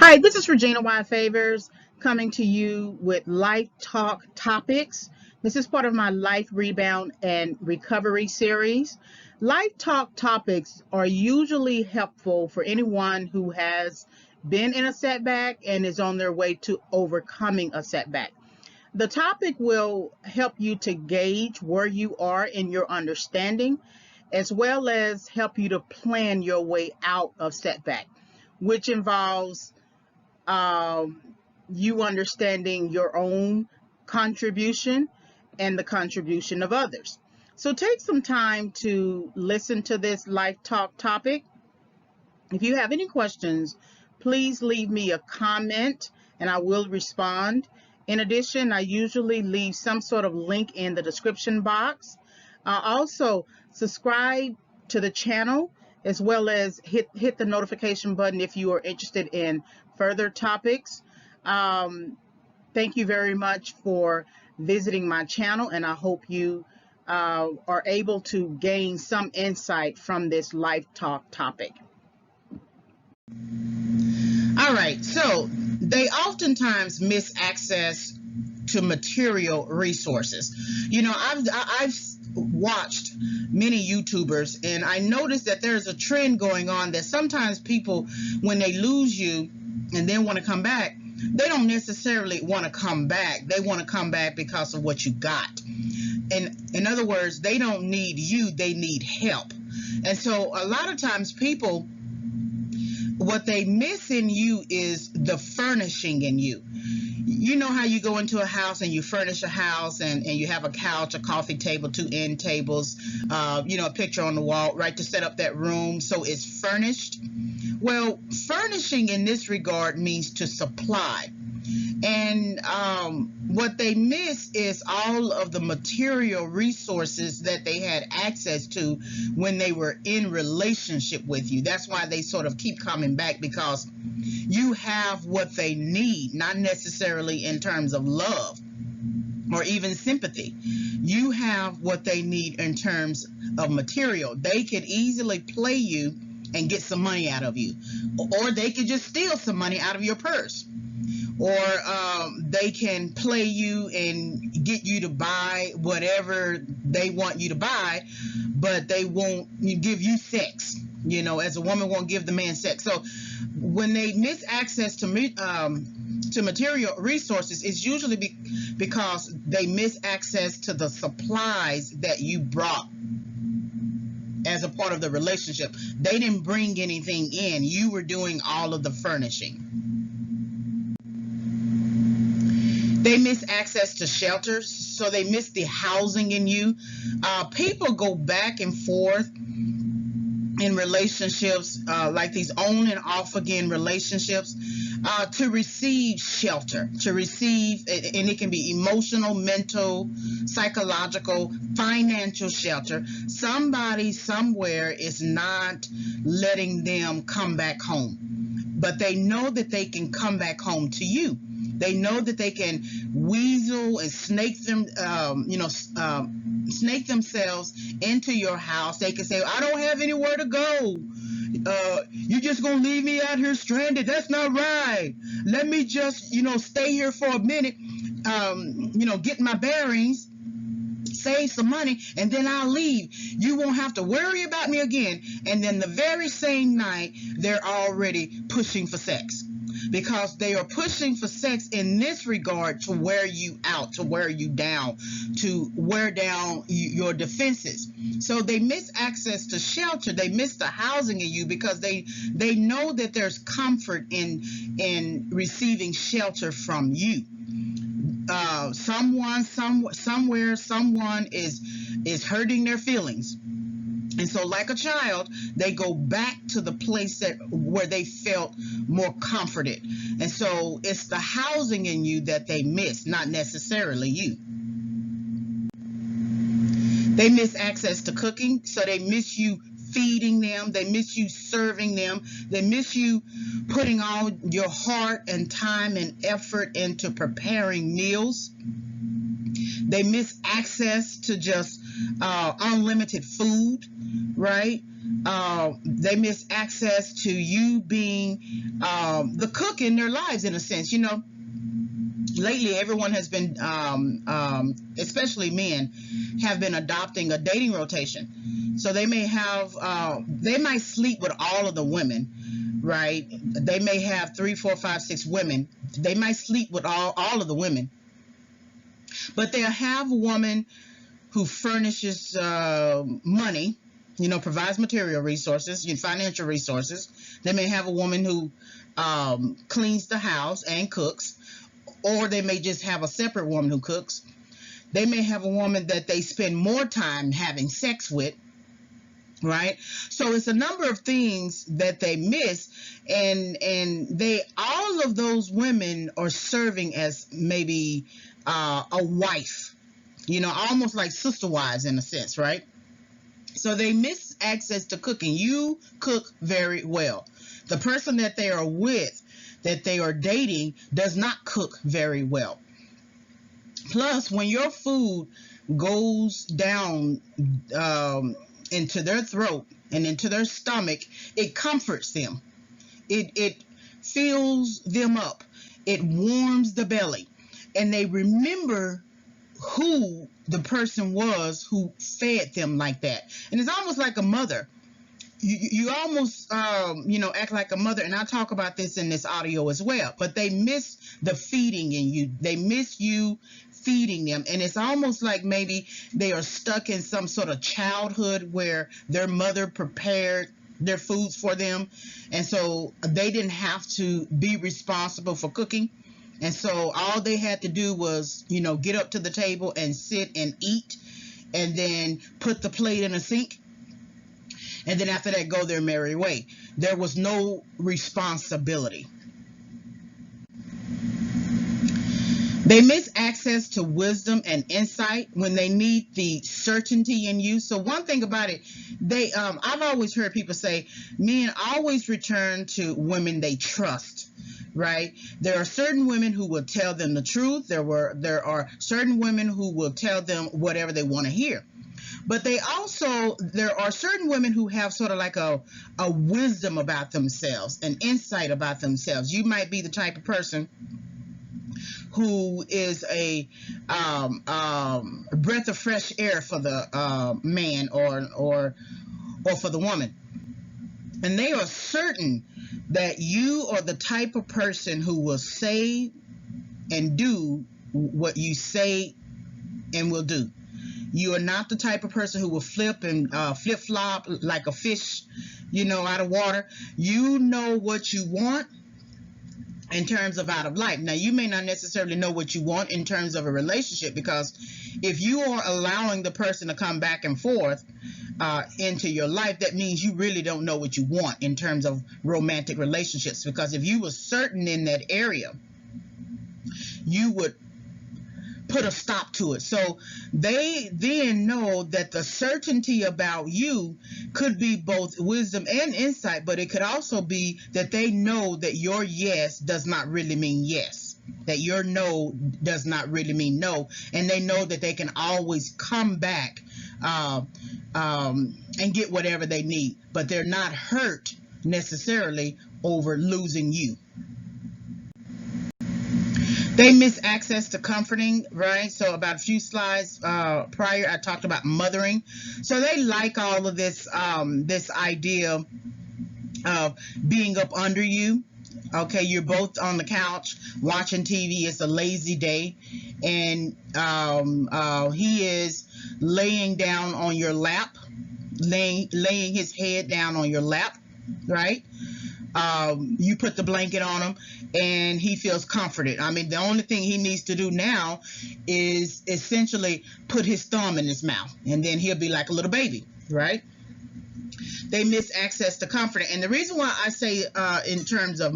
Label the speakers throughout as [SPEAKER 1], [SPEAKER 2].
[SPEAKER 1] Hi, this is Regina Y. Favors coming to you with Life Talk Topics. This is part of my Life Rebound and Recovery series. Life Talk Topics are usually helpful for anyone who has been in a setback and is on their way to overcoming a setback. The topic will help you to gauge where you are in your understanding, as well as help you to plan your way out of setback, which involves um, you understanding your own contribution and the contribution of others. So take some time to listen to this Life Talk topic. If you have any questions, please leave me a comment and I will respond. In addition, I usually leave some sort of link in the description box. Also, subscribe to the channel as well as hit the notification button if you are interested in further topics. Thank you very much for visiting my channel, and I hope you are able to gain some insight from this Life Talk topic. All right, so they oftentimes miss access to material resources. You know, I've watched many YouTubers, and I noticed that there's a trend going on that sometimes people, when they lose you and then want to come back, they don't necessarily want to come back. They want to come back because of what you got. And in other words, they don't need you, they need help. And so a lot of times people, what they miss in you is the furnishing in you. You know how you go into a house and you furnish a house and you have a couch, a coffee table, two end tables, a picture on the wall, right, to set up that room so it's furnished. Well, furnishing in this regard means to supply. And what they miss is all of the material resources that they had access to when they were in relationship with you. That's why they sort of keep coming back, because you have what they need, not necessarily in terms of love or even sympathy. You have what they need in terms of material. They could easily play you and get some money out of you, or they could just steal some money out of your purse. Or they can play you and get you to buy whatever they want you to buy, but they won't give you sex. You know, as a woman won't give the man sex. So when they miss access to material resources, it's usually because they miss access to the supplies that you brought as a part of the relationship. They didn't bring anything in. You were doing all of the furnishing. They miss access to shelters, so they miss the housing in you. People go back and forth in relationships, like these on and off again relationships, to receive shelter, to receive, and it can be emotional, mental, psychological, financial shelter. Somebody somewhere is not letting them come back home, but they know that they can come back home to you. They know that they can weasel and snake themselves into your house. They can say, I don't have anywhere to go. You're just going to leave me out here stranded. That's not right. Let me just, stay here for a minute, get my bearings, save some money, and then I'll leave. You won't have to worry about me again. And then the very same night, they're already pushing for sex. Because they are pushing for sex in this regard to wear you out, to wear you down, to wear down your defenses. So they miss access to shelter. They miss the housing in you because they know that there's comfort in receiving shelter from you. Someone is hurting their feelings. And so like a child, they go back to the place where they felt more comforted. And so it's the housing in you that they miss, not necessarily you. They miss access to cooking, so they miss you feeding them. They miss you serving them. They miss you putting all your heart and time and effort into preparing meals. They miss access to just unlimited food, right? They miss access to you being the cook in their lives, in a sense. Lately everyone has been, especially men, have been adopting a dating rotation. So they may have, they might sleep with all of the women, right? They may have 3, 4, 5, 6 women. They might sleep with all of the women, but they'll have a woman who furnishes money, provides material resources, financial resources. They may have a woman who cleans the house and cooks, or they may just have a separate woman who cooks. They may have a woman that they spend more time having sex with, right? So it's a number of things that they miss, and all of those women are serving as maybe a wife, almost like sister wives in a sense, right? So they miss access to cooking. You cook very well. The person that they are with, that they are dating, does not cook very well. Plus, when your food goes down into their throat and into their stomach, it comforts them. It fills them up. It warms the belly. And they remember who the person was who fed them like that. And it's almost like a mother. You almost, act like a mother. And I talk about this in this audio as well. But they miss the feeding in you. They miss you feeding them. And it's almost like maybe they are stuck in some sort of childhood where their mother prepared their foods for them. And so they didn't have to be responsible for cooking. And so all they had to do was, get up to the table and sit and eat, and then put the plate in a sink. And then after that, go their merry way. There was no responsibility. They miss access to wisdom and insight when they need the certainty in you. So one thing about it, I've always heard people say, men always return to women they trust. Right? There are certain women who will tell them the truth. There are certain women who will tell them whatever they want to hear. But there are certain women who have sort of like a wisdom about themselves, an insight about themselves. You might be the type of person who is a breath of fresh air for the man or for the woman. And they are certain that you are the type of person who will say and do what you say and will do. You are not the type of person who will flip-flop like a fish, out of water. You know what you want in terms of out of life. Now, you may not necessarily know what you want in terms of a relationship, because if you are allowing the person to come back and forth into your life, that means you really don't know what you want in terms of romantic relationships. Because if you were certain in that area, you would put a stop to it. So they then know that the certainty about you could be both wisdom and insight, but it could also be that they know that your yes does not really mean yes, that your no does not really mean no, and they know that they can always come back and get whatever they need, but they're not hurt necessarily over losing you. They miss access to comforting, right? So about a few slides prior, I talked about mothering. So they like all of this, this idea of being up under you. Okay, you're both on the couch watching TV. It's a lazy day, and he is laying down on your lap, laying his head down on your lap, right? You put the blanket on him and he feels comforted. I mean, the only thing he needs to do now is essentially put his thumb in his mouth, and then he'll be like a little baby, right? They miss access to comfort. And the reason why I say in terms of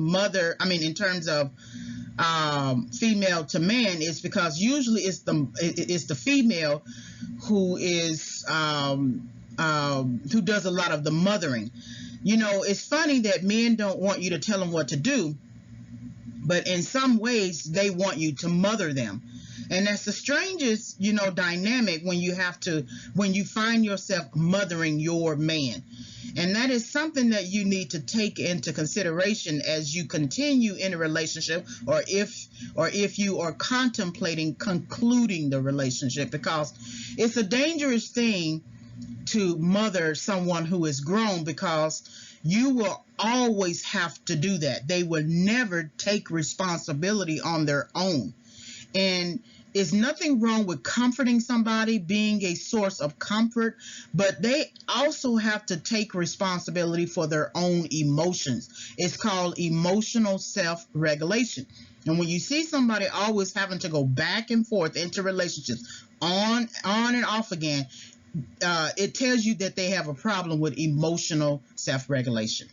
[SPEAKER 1] female to man is because usually it's the female who is who does a lot of the mothering. It's funny that men don't want you to tell them what to do, but in some ways they want you to mother them. And that's the strangest, dynamic when you find yourself mothering your man. And that is something that you need to take into consideration as you continue in a relationship, or if you are contemplating concluding the relationship, because it's a dangerous thing to mother someone who is grown, because you will always have to do that. They will never take responsibility on their own. And there's nothing wrong with comforting somebody, being a source of comfort, but they also have to take responsibility for their own emotions. It's called emotional self-regulation. And when you see somebody always having to go back and forth into relationships, on and off again, it tells you that they have a problem with emotional self-regulation.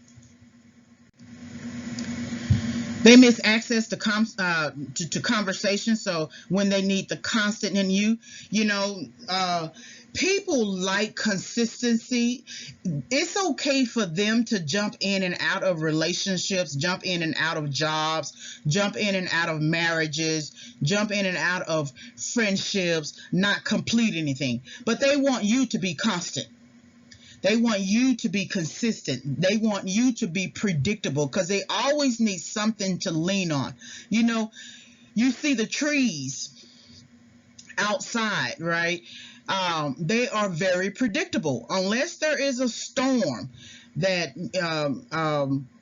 [SPEAKER 1] They miss access to conversation. So when they need the constant in you, people like consistency. It's okay for them to jump in and out of relationships, jump in and out of jobs, jump in and out of marriages, jump in and out of friendships, not complete anything. But they want you to be constant. They want you to be consistent. They want you to be predictable, because they always need something to lean on. You see the trees outside, right? They are very predictable. Unless there is a storm that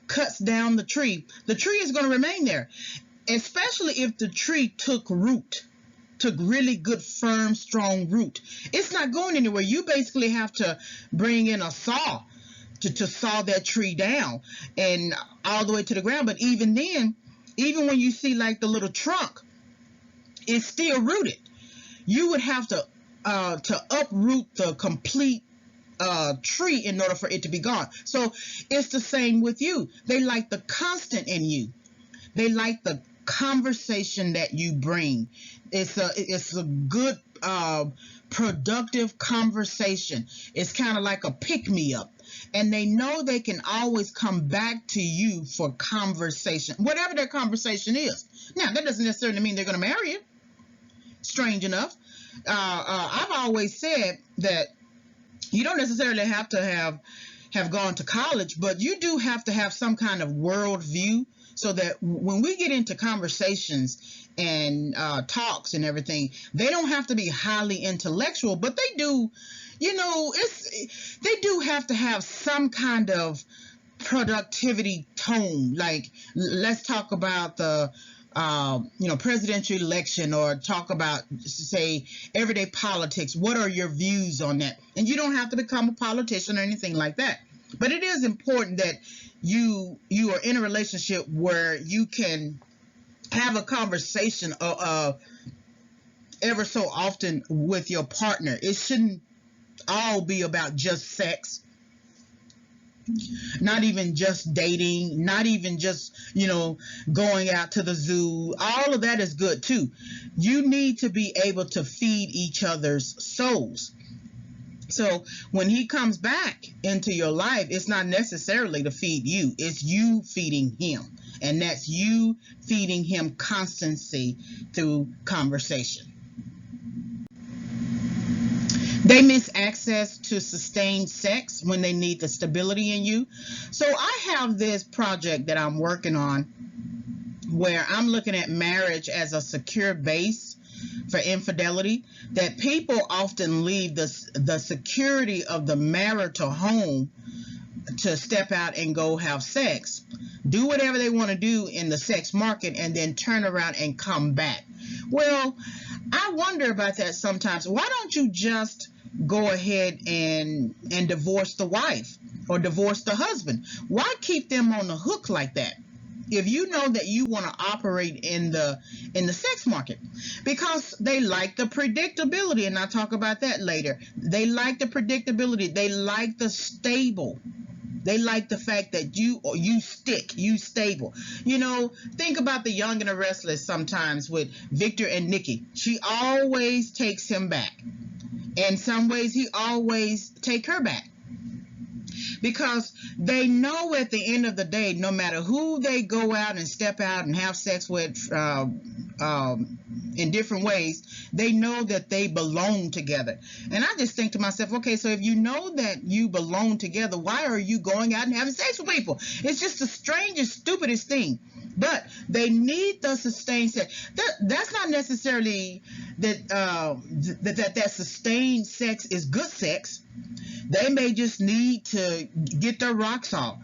[SPEAKER 1] cuts down the tree is going to remain there, especially if the tree took really good, firm, strong root. It's not going anywhere. You basically have to bring in a saw to saw that tree down and all the way to the ground. But even then, even when you see like the little trunk, it's still rooted. You would have to uproot the complete tree in order for it to be gone. So it's the same with you. They like the constant in you. They like the conversation that you bring. It's a good productive conversation. It's kind of like a pick-me-up, and they know they can always come back to you for conversation, whatever their conversation is. Now, that doesn't necessarily mean they're going to marry you. Strange enough, I've always said that you don't necessarily have to have gone to college, but you do have to have some kind of worldview, so that when we get into conversations and talks and everything, they don't have to be highly intellectual, but they do, they do have to have some kind of productivity tone. Like, let's talk about the presidential election, or talk about, say, everyday politics. What are your views on that? And you don't have to become a politician or anything like that. But it is important that you are in a relationship where you can have a conversation ever so often with your partner. It shouldn't all be about just sex. Not even just dating, not even just, going out to the zoo. All of that is good too. You need to be able to feed each other's souls. So when he comes back into your life, it's not necessarily to feed you. It's you feeding him. And that's you feeding him constancy through conversation. They miss access to sustained sex when they need the stability in you. So I have this project that I'm working on where I'm looking at marriage as a secure base for infidelity, that people often leave the security of the marital home to step out and go have sex, do whatever they want to do in the sex market, and then turn around and come back. Well, I wonder about that sometimes. Why don't you just go ahead and divorce the wife or divorce the husband? Why keep them on the hook like that if you know that you want to operate in the sex market? Because they like the predictability, and I'll talk about that later. They like the predictability. They like the stable. They like the fact that you stable. Think about The Young and the Restless sometimes with Victor and Nikki. She always takes him back. In some ways, he always take her back. Because they know at the end of the day, no matter who they go out and step out and have sex with in in different ways, they know that they belong together. And I just think to myself, okay, so if you know that you belong together, why are you going out and having sex with people? It's just the strangest, stupidest thing. But they need the sustained sex. That's not necessarily that that sustained sex is good sex. They may just need to get their rocks off.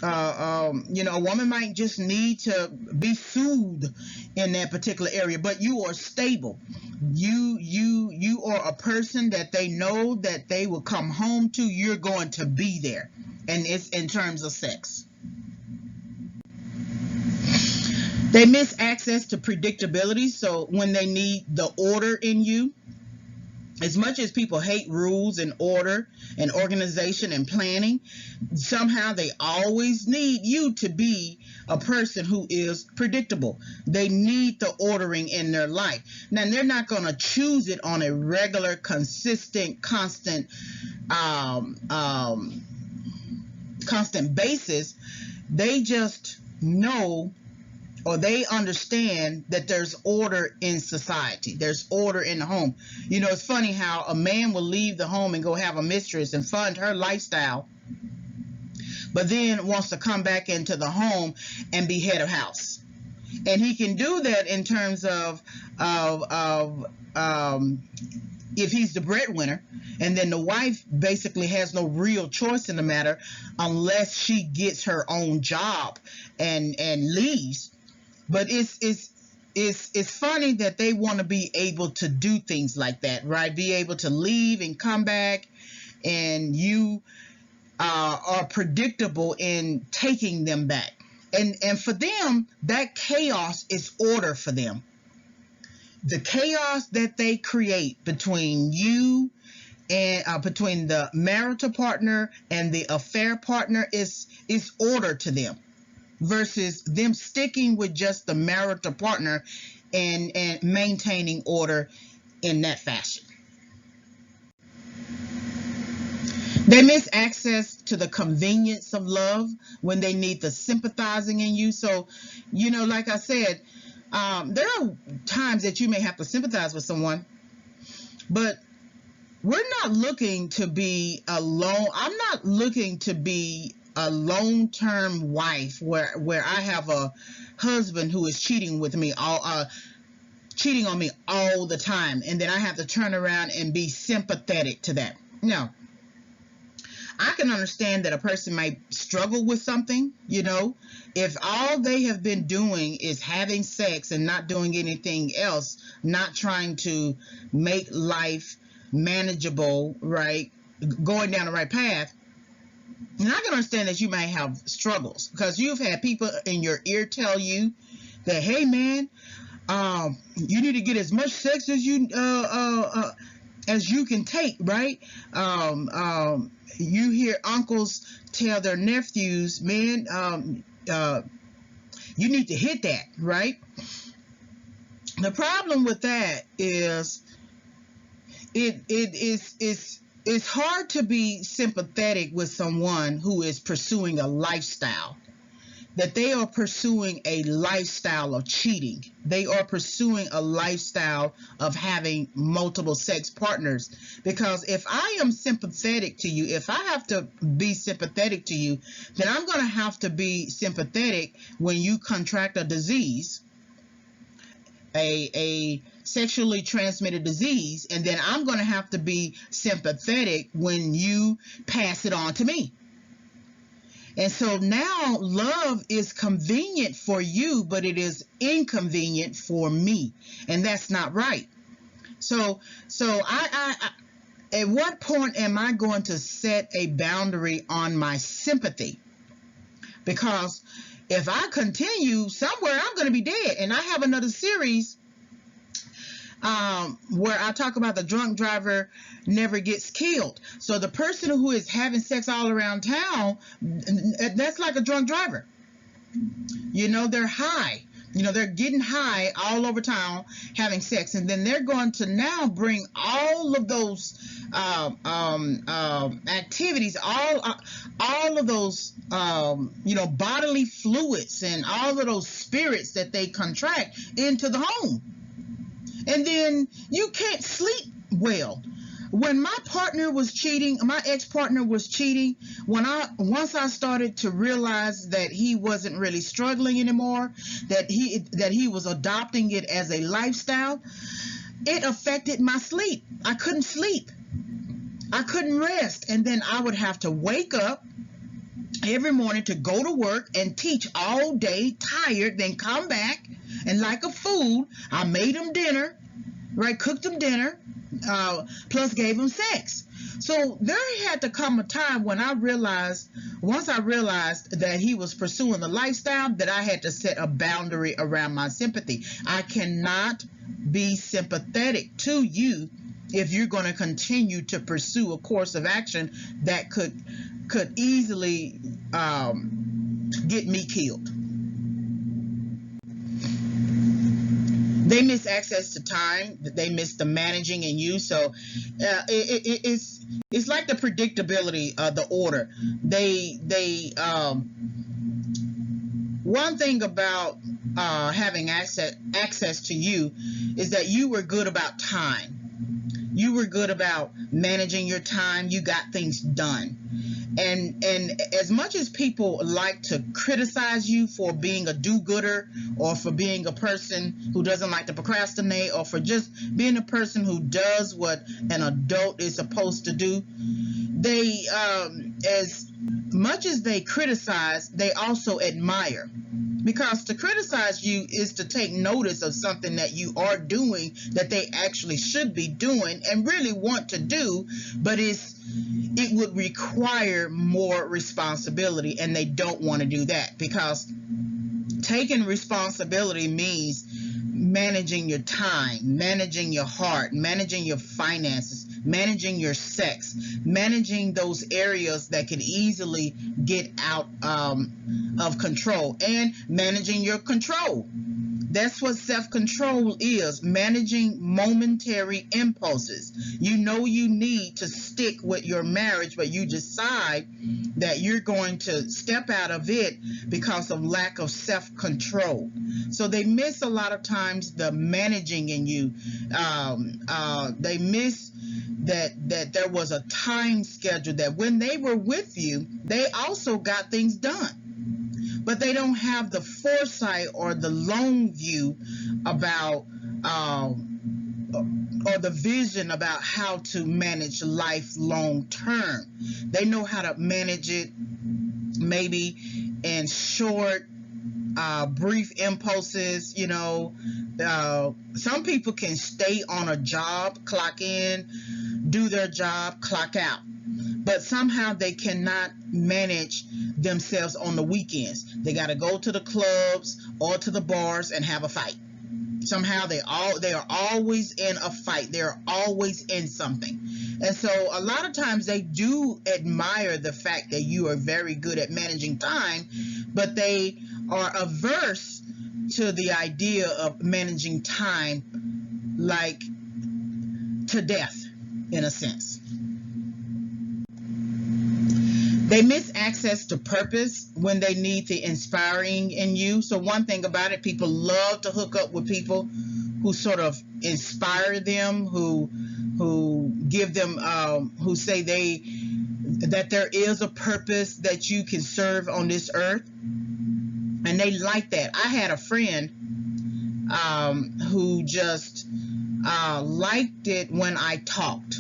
[SPEAKER 1] A woman might just need to be soothed in that particular area, but you are stable. You are a person that they know that they will come home to. You're going to be there, and it's in terms of sex. They miss access to predictability. So when they need the order in you, as much as people hate rules and order and organization and planning, somehow they always need you to be a person who is predictable. They need the ordering in their life. Now, they're not going to choose it on a regular, consistent, constant basis. They just know, or they understand that there's order in society. There's order in the home. You know, it's funny how a man will leave the home and go have a mistress and fund her lifestyle, but then wants to come back into the home and be head of house. And he can do that in terms of if he's the breadwinner, and then the wife basically has no real choice in the matter unless she gets her own job and leaves. But it's funny that they want to be able to do things like that, right? Be able to leave and come back, and you are predictable in taking them back. And for them, that chaos is order for them. The chaos that they create between you and between the marital partner and the affair partner is order to them, versus them sticking with just the marital partner and maintaining order in that fashion. They miss access to the convenience of love when they need the sympathizing in you. So, like I said, there are times that you may have to sympathize with someone, but we're not looking to be alone. I'm not looking to be a long-term wife where I have a husband who is cheating on me all the time, and then I have to turn around and be sympathetic to that. No. I can understand that a person might struggle with something, if all they have been doing is having sex and not doing anything else, not trying to make life manageable, right, going down the right path. And I can understand that you may have struggles because you've had people in your ear tell you that, hey man, you need to get as much sex as you can take, right? You hear uncles tell their nephews, man, you need to hit that, right? The problem with that is it's hard to be sympathetic with someone who is pursuing a lifestyle. That they are pursuing a lifestyle of cheating. They are pursuing a lifestyle of having multiple sex partners. Because if I am sympathetic to you, if I have to be sympathetic to you, then I'm going to have to be sympathetic when you contract a disease, a sexually transmitted disease, and then I'm going to have to be sympathetic when you pass it on to me. And so now love is convenient for you, but it is inconvenient for me. And that's not right. So I at what point am I going to set a boundary on my sympathy? Because if I continue somewhere, I'm going to be dead. And I have another series where I talk about the drunk driver never gets killed. So the person who is having sex all around town, that's like a drunk driver. They're high. They're getting high all over town having sex, and then they're going to now bring all of those activities, all of those bodily fluids and all of those spirits that they contract into the home. And then you can't sleep well. When my partner was cheating, my ex-partner was cheating, once I started to realize that he wasn't really struggling anymore, that he was adopting it as a lifestyle, it affected my sleep. I couldn't sleep. I couldn't rest. And then I would have to wake up every morning to go to work and teach all day, tired, then come back, and like a fool, I made him dinner, right? Cooked him dinner, plus gave him sex. So there had to come a time when once I realized that he was pursuing the lifestyle, that I had to set a boundary around my sympathy. I cannot be sympathetic to you if you're going to continue to pursue a course of action that could easily get me killed. They miss access to time. They miss the managing in you. So it's like the predictability of the order. One thing about having access to you is that you were good about time. You were good about managing your time. You got things done. And as much as people like to criticize you for being a do-gooder, or for being a person who doesn't like to procrastinate, or for just being a person who does what an adult is supposed to do, they as much as they criticize, they also admire. Because to criticize you is to take notice of something that you are doing that they actually should be doing and really want to do, but it would require more responsibility, and they don't want to do that, because taking responsibility means managing your time, managing your heart, managing your finances, managing your sex, managing those areas that can easily get out of control, and managing your control. That's what self-control is, managing momentary impulses. You know you need to stick with your marriage, but you decide that you're going to step out of it because of lack of self-control. So they miss a lot of times the managing in you. They miss that there was a time schedule, that when they were with you, they also got things done. But they don't have the foresight or the long view about, or the vision about how to manage life long term. They know how to manage it maybe in short, brief impulses. Some people can stay on a job, clock in, do their job, clock out. But somehow they cannot manage themselves on the weekends. They got to go to the clubs or to the bars and have a fight. Somehow they are always in a fight. They're always in something. And so a lot of times they do admire the fact that you are very good at managing time, but they are averse to the idea of managing time like to death, in a sense. They miss access to purpose when they need the inspiring in you. So one thing about it, people love to hook up with people who sort of inspire them, who give them, who say that there is a purpose that you can serve on this earth, and they like that. I had a friend who just liked it when I talked.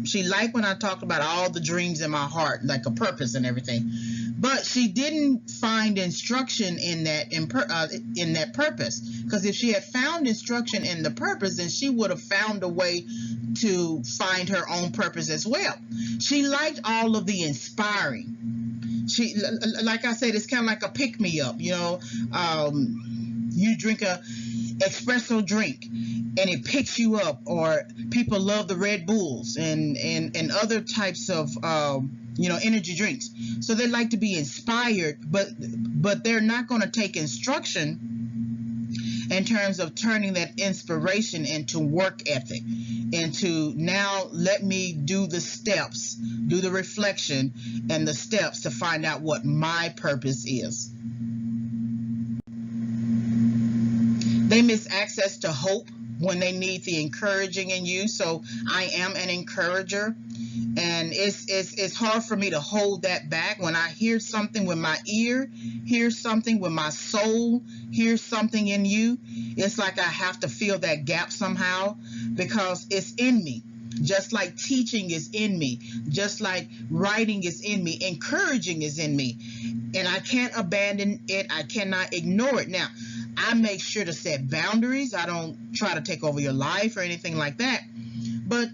[SPEAKER 1] She liked when I talked about all the dreams in my heart, like a purpose and everything. But she didn't find instruction in that purpose. Because if she had found instruction in the purpose, then she would have found a way to find her own purpose as well. She liked all of the inspiring. She, like I said, it's kind of like a pick-me-up. You drink a espresso drink and it picks you up, or people love the Red Bulls and other types of energy drinks. So they like to be inspired, but they're not going to take instruction in terms of turning that inspiration into work ethic, into now let me do the steps, do the reflection and the steps to find out what my purpose is. They miss access to hope when they need the encouraging in you. So I am an encourager, and it's hard for me to hold that back. When I hear something with my ear, hear something with my soul, hear something in you, it's like I have to fill that gap somehow, because it's in me. Just like teaching is in me, just like writing is in me, encouraging is in me, and I can't abandon it. I cannot ignore it. Now, I make sure to set boundaries. I don't try to take over your life or anything like that. But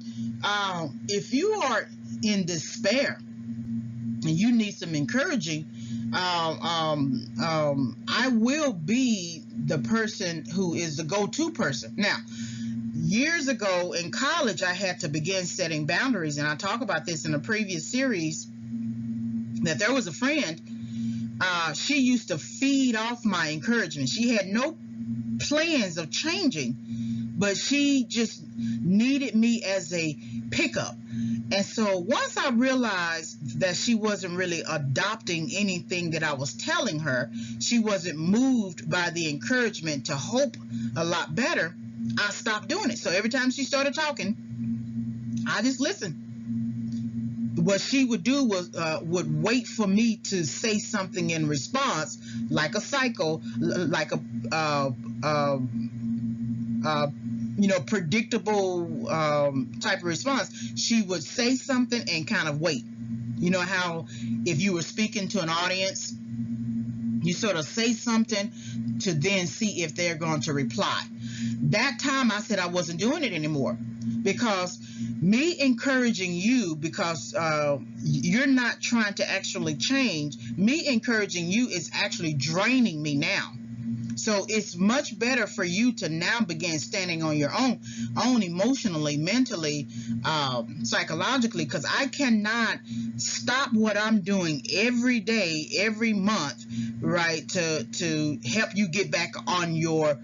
[SPEAKER 1] if you are in despair and you need some encouraging, I will be the person who is the go-to person. Now, years ago in college, I had to begin setting boundaries, and I talk about this in a previous series, that there was a friend, she used to feed off my encouragement. She had no plans of changing, but she just needed me as a pickup. And so once I realized that she wasn't really adopting anything that I was telling her, she wasn't moved by the encouragement to hope a lot better, I stopped doing it. So every time she started talking, I just listened. What she would do was would wait for me to say something in response, like a cycle, like a predictable type of response. She would say something and kind of wait. You know how if you were speaking to an audience, you sort of say something to then see if they're going to reply. That time I said I wasn't doing it anymore, because me encouraging you, because you're not trying to actually change, me encouraging you is actually draining me now. So it's much better for you to now begin standing on your own emotionally, mentally, psychologically, because I cannot stop what I'm doing every day, every month, right, to help you get back on your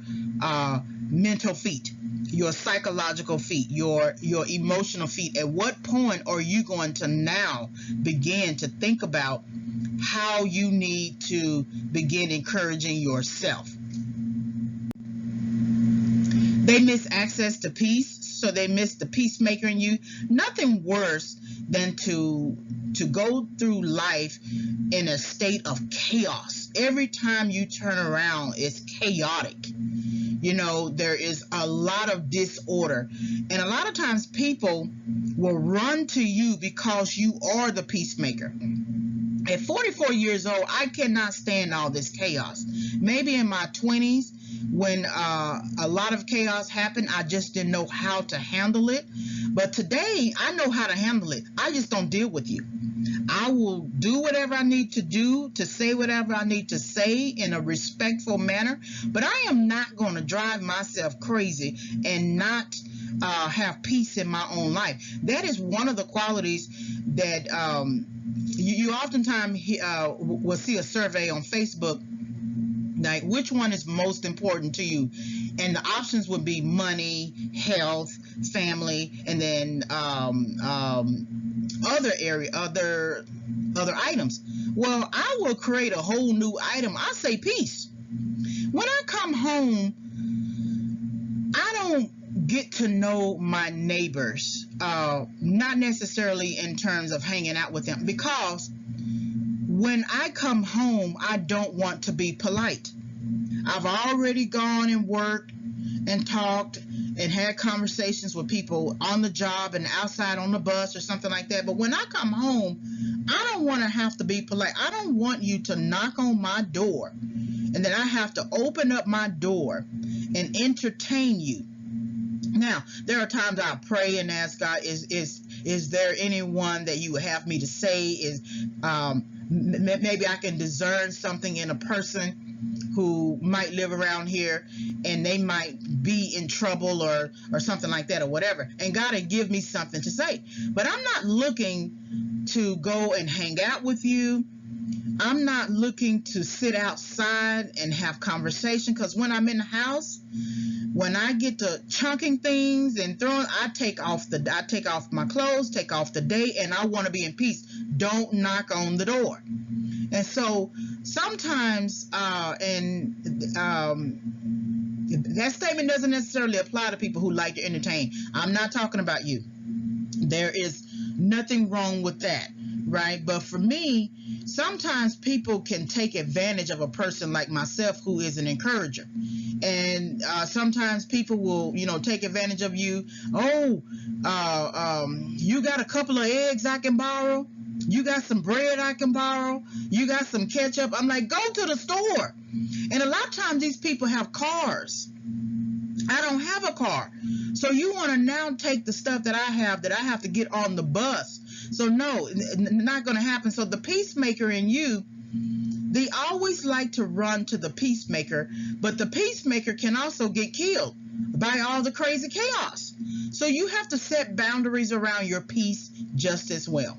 [SPEAKER 1] mental feet, your psychological feet, your emotional feet. At what point are you going to now begin to think about how you need to begin encouraging yourself? They miss access to peace, so they miss the peacemaker in you. Nothing worse than to go through life in a state of chaos. Every time you turn around, it's chaotic. You know, there is a lot of disorder. And a lot of times people will run to you because you are the peacemaker. At 44 years old, I cannot stand all this chaos. Maybe in my 20s, when a lot of chaos happened, I just didn't know how to handle it. But today, I know how to handle it. I just don't deal with you. I will do whatever I need to do, to say whatever I need to say in a respectful manner. But I am not going to drive myself crazy and not have peace in my own life. That is one of the qualities that you oftentimes will see a survey on Facebook, like which one is most important to you, and the options would be money, health, family, and then other items. Well, I will create a whole new item. I say peace. When I come home, I don't get to know my neighbors, not necessarily in terms of hanging out with them, because when I come home, I don't want to be polite. I've already gone and worked and talked and had conversations with people on the job and outside on the bus or something like that. But when I come home, I don't want to have to be polite. I don't want you to knock on my door and then I have to open up my door and entertain you. Now, there are times I pray and ask God, is there anyone that you would have me to say? Maybe I can discern something in a person who might live around here and they might be in trouble or something like that or whatever. And God will give me something to say. But I'm not looking to go and hang out with you. I'm not looking to sit outside and have conversation, because when I'm in the house, when I get to chunking things and throwing, I take off my clothes, take off the day, and I want to be in peace. Don't knock on the door. And so sometimes, That statement doesn't necessarily apply to people who like to entertain. I'm not talking about you. There is nothing wrong with that, right? But for me, sometimes people can take advantage of a person like myself who is an encourager. And sometimes people will, take advantage of you. Oh, you got a couple of eggs I can borrow? You got some bread I can borrow? You got some ketchup? I'm like, go to the store. And a lot of times these people have cars. I don't have a car. So you want to now take the stuff that I have to get on the bus. So no, not going to happen. So the peacemaker in you, they always like to run to the peacemaker, but the peacemaker can also get killed by all the crazy chaos. So you have to set boundaries around your peace just as well.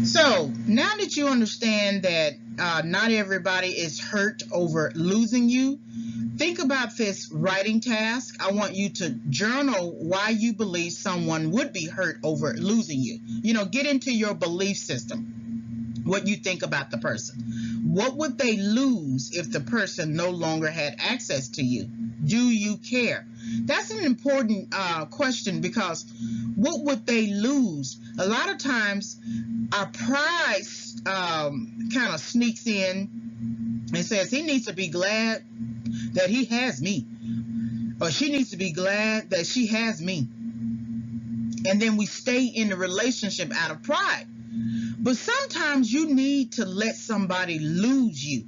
[SPEAKER 1] So now that you understand that not everybody is hurt over losing you, think about this writing task. I want you to journal why you believe someone would be hurt over losing you. Get into your belief system, what you think about the person. What would they lose if the person no longer had access to you? Do you care? That's an important question, because what would they lose? A lot of times our pride kind of sneaks in and says he needs to be glad that he has me, or she needs to be glad that she has me. And then we stay in the relationship out of pride. But sometimes you need to let somebody lose you,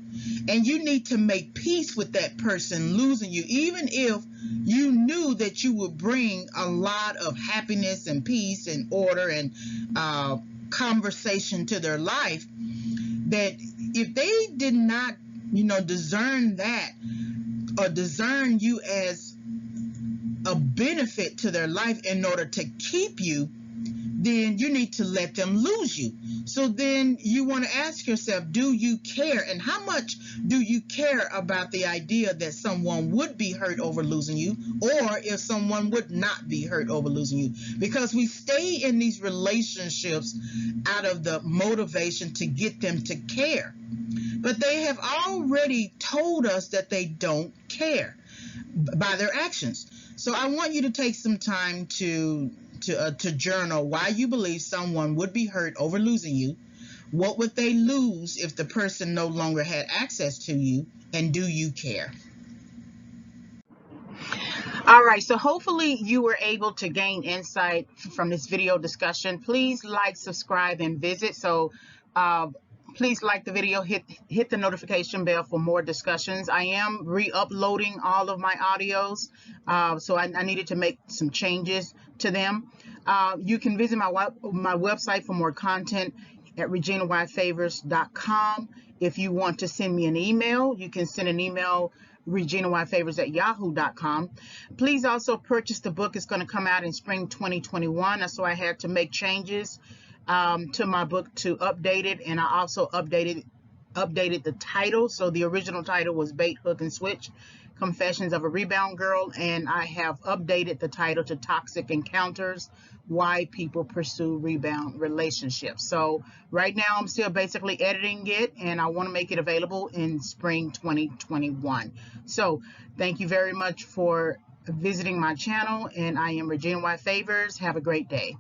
[SPEAKER 1] and you need to make peace with that person losing you, even if you knew that you would bring a lot of happiness and peace and order and conversation to their life. That if they did not, discern that, or discern you as a benefit to their life in order to keep you, then you need to let them lose you. So then you want to ask yourself, do you care? And how much do you care about the idea that someone would be hurt over losing you, or if someone would not be hurt over losing you? Because we stay in these relationships out of the motivation to get them to care. But they have already told us that they don't care by their actions. So I want you to take some time to journal why you believe someone would be hurt over losing you. What would they lose if the person no longer had access to you? And do you care? All right, so hopefully you were able to gain insight from this video discussion. Please like, subscribe, and visit. So please like the video, hit the notification bell for more discussions. I am re-uploading all of my audios, so I needed to make some changes to them. You can visit my website for more content at reginayfavors.com. If you want to send me an email, you can send an email, reginayfavors@yahoo.com. Please also purchase the book. It's going to come out in spring 2021. So I had to make changes to my book to update it, and I also updated the title. So the original title was Bait, Hook, and Switch: Confessions of a Rebound Girl, and I have updated the title to Toxic Encounters: Why People Pursue Rebound Relationships. So right now I'm still basically editing it, and I want to make it available in spring 2021. So thank you very much for visiting my channel, and I am Regina Y. Favors. Have a great day.